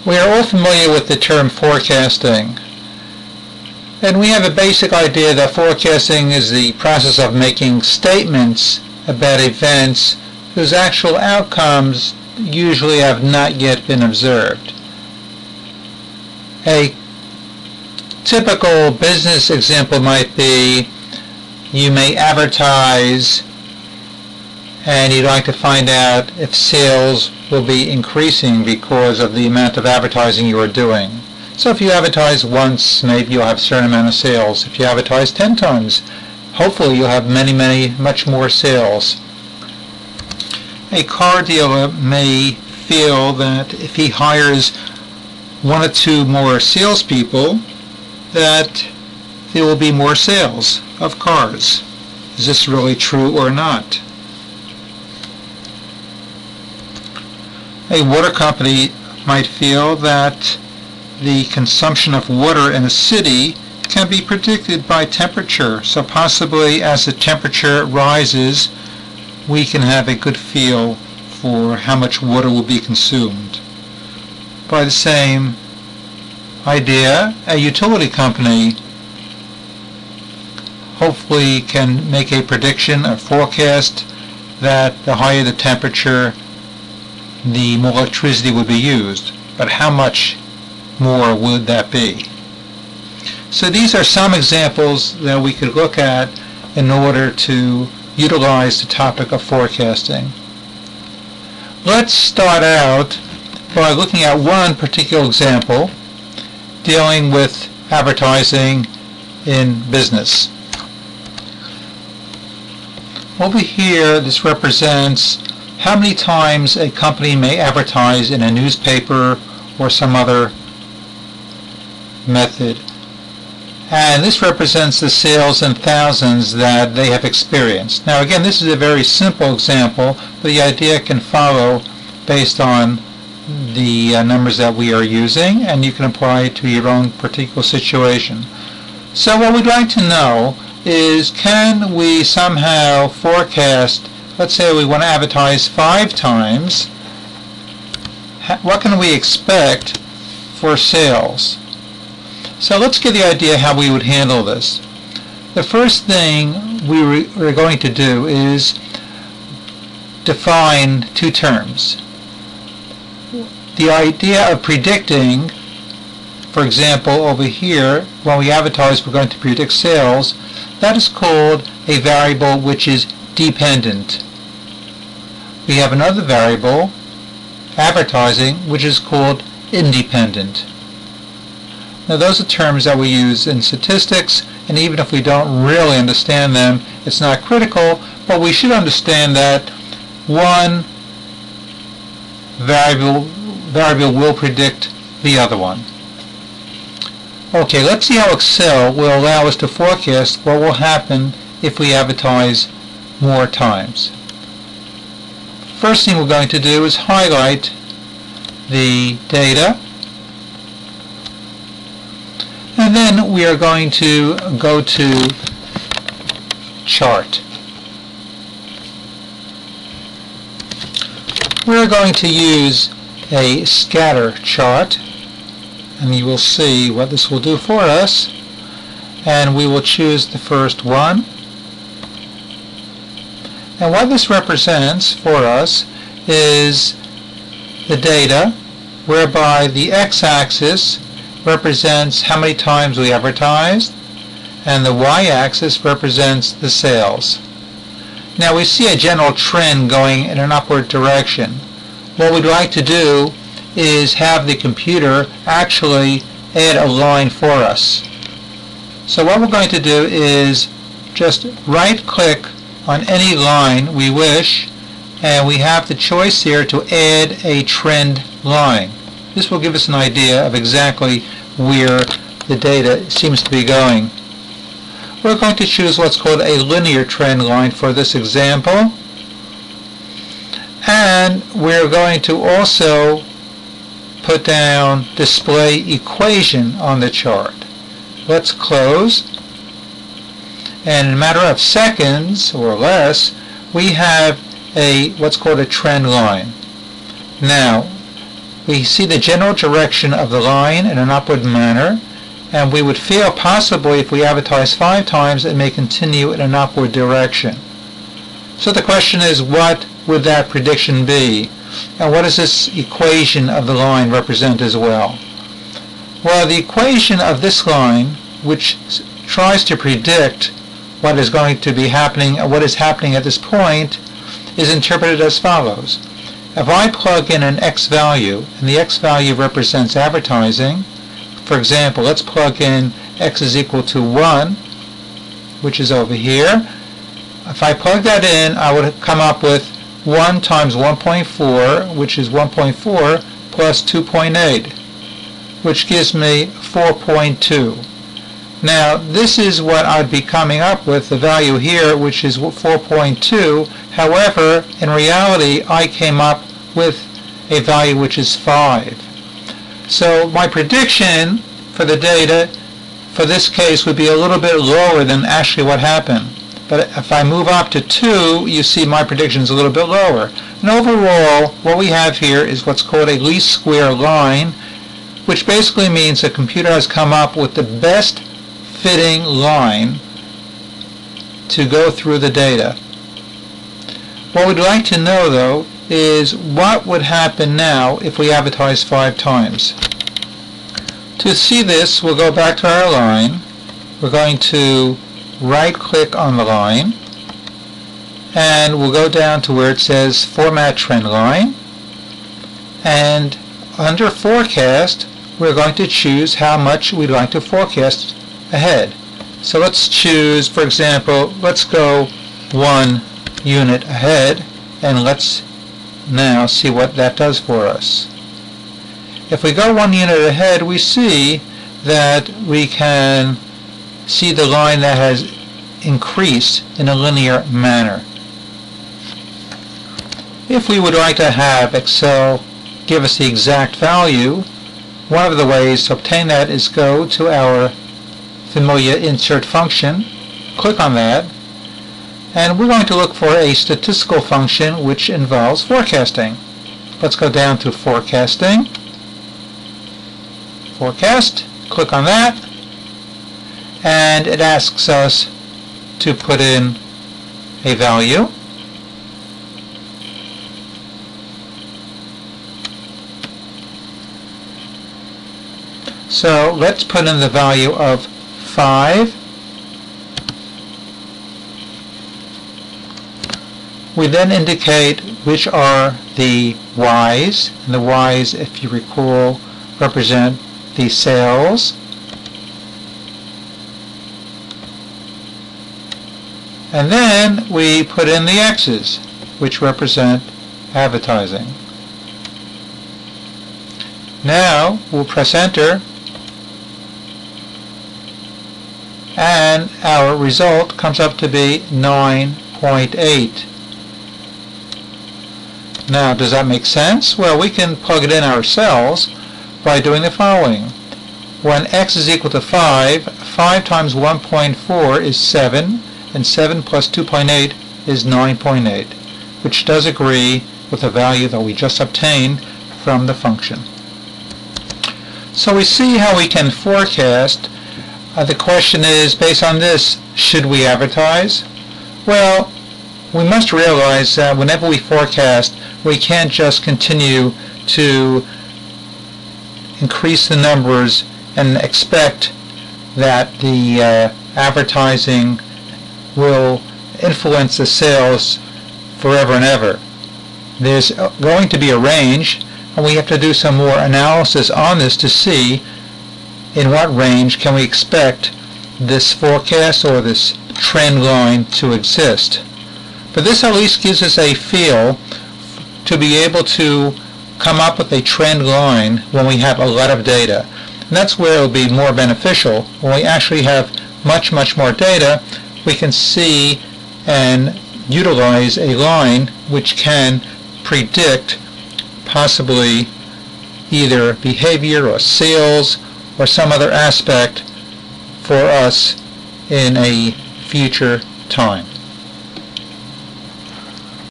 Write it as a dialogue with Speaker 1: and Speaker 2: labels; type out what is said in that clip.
Speaker 1: We are all familiar with the term forecasting, and we have a basic idea that forecasting is the process of making statements about events whose actual outcomes usually have not yet been observed. A typical business example might be you may advertise and you'd like to find out if sales will be increasing because of the amount of advertising you are doing. So if you advertise once, maybe you'll have a certain amount of sales. If you advertise 10 times, hopefully you'll have much more sales. A car dealer may feel that if he hires 1 or 2 more salespeople, that there will be more sales of cars. Is this really true or not? A water company might feel that the consumption of water in a city can be predicted by temperature, so possibly as the temperature rises, we can have a good feel for how much water will be consumed. By the same idea, a utility company hopefully can make a prediction, a forecast, that the higher the temperature, the more electricity would be used. But how much more would that be? So these are some examples that we could look at in order to utilize the topic of forecasting. Let's start out by looking at one particular example dealing with advertising in business. Over here, this represents how many times a company may advertise in a newspaper or some other method. And this represents the sales in thousands that they have experienced. Now again, this is a very simple example, but the idea can follow based on the numbers that we are using, and you can apply it to your own particular situation. So what we'd like to know is, can we somehow forecast, let's say we want to advertise 5 times, what can we expect for sales? So let's get the idea how we would handle this. The first thing we're going to do is define 2 terms. The idea of predicting, for example, over here, when we advertise we're going to predict sales, that is called a variable which is dependent. We have another variable, advertising, which is called independent. Now those are terms that we use in statistics, and even if we don't really understand them, it's not critical, but we should understand that one variable will predict the other one. Okay, let's see how Excel will allow us to forecast what will happen if we advertise more times. First thing we're going to do is highlight the data, and then we are going to go to chart. We're going to use a scatter chart, and you will see what this will do for us, and we will choose the first one. And what this represents for us is the data, whereby the x-axis represents how many times we advertised, and the y-axis represents the sales. Now we see a general trend going in an upward direction. What we'd like to do is have the computer actually add a line for us. So what we're going to do is just right-click on any line we wish, and we have the choice here to add a trend line. This will give us an idea of exactly where the data seems to be going. We're going to choose what's called a linear trend line for this example, and we're going to also put down display equation on the chart. Let's close, and in a matter of seconds or less we have what's called a trend line. Now we see the general direction of the line in an upward manner, and we would feel possibly if we advertise 5 times it may continue in an upward direction. So the question is, what would that prediction be? And what does this equation of the line represent as well? Well, the equation of this line, which tries to predict what is going to be happening, or what is happening at this point, is interpreted as follows. If I plug in an x value, and the x value represents advertising, for example, let's plug in x is equal to 1, which is over here. If I plug that in, I would come up with 1 times 1.4, which is 1.4, plus 2.8, which gives me 4.2. Now, this is what I'd be coming up with, the value here, which is 4.2. However, in reality, I came up with a value which is 5. So my prediction for the data for this case would be a little bit lower than actually what happened. But if I move up to 2, you see my prediction is a little bit lower. And overall, what we have here is what's called a least square line, which basically means the computer has come up with the best fitting line to go through the data. What we'd like to know, though, is what would happen now if we advertise 5 times. To see this, we'll go back to our line. We're going to right-click on the line, and we'll go down to where it says Format Trend Line, and under Forecast, we're going to choose how much we'd like to forecast ahead. So let's choose, for example, let's go 1 unit ahead, and let's now see what that does for us. If we go 1 unit ahead, we see that we can see the line that has increased in a linear manner. If we would like to have Excel give us the exact value, one of the ways to obtain that is go to our familiar insert function, click on that, and we're going to look for a statistical function which involves forecasting. Let's go down to Forecasting, Forecast, click on that, and it asks us to put in a value. So let's put in the value of 5. We then indicate which are the Y's, and the Y's, if you recall, represent the sales. And then we put in the X's, which represent advertising. Now we'll press Enter, and our result comes up to be 9.8. Now, does that make sense? Well, we can plug it in ourselves by doing the following. When x is equal to 5, 5 times 1.4 is 7, and 7 plus 2.8 is 9.8, which does agree with the value that we just obtained from the function. So we see how we can forecast. The question is, based on this, should we advertise? Well, we must realize that whenever we forecast, we can't just continue to increase the numbers and expect that the advertising will influence the sales forever and ever. There's going to be a range, and we have to do some more analysis on this to see in what range can we expect this forecast or this trend line to exist. But this at least gives us a feel to be able to come up with a trend line when we have a lot of data. And that's where it will be more beneficial. When we actually have much more data, we can see and utilize a line which can predict possibly either behavior or sales or some other aspect for us in a future time.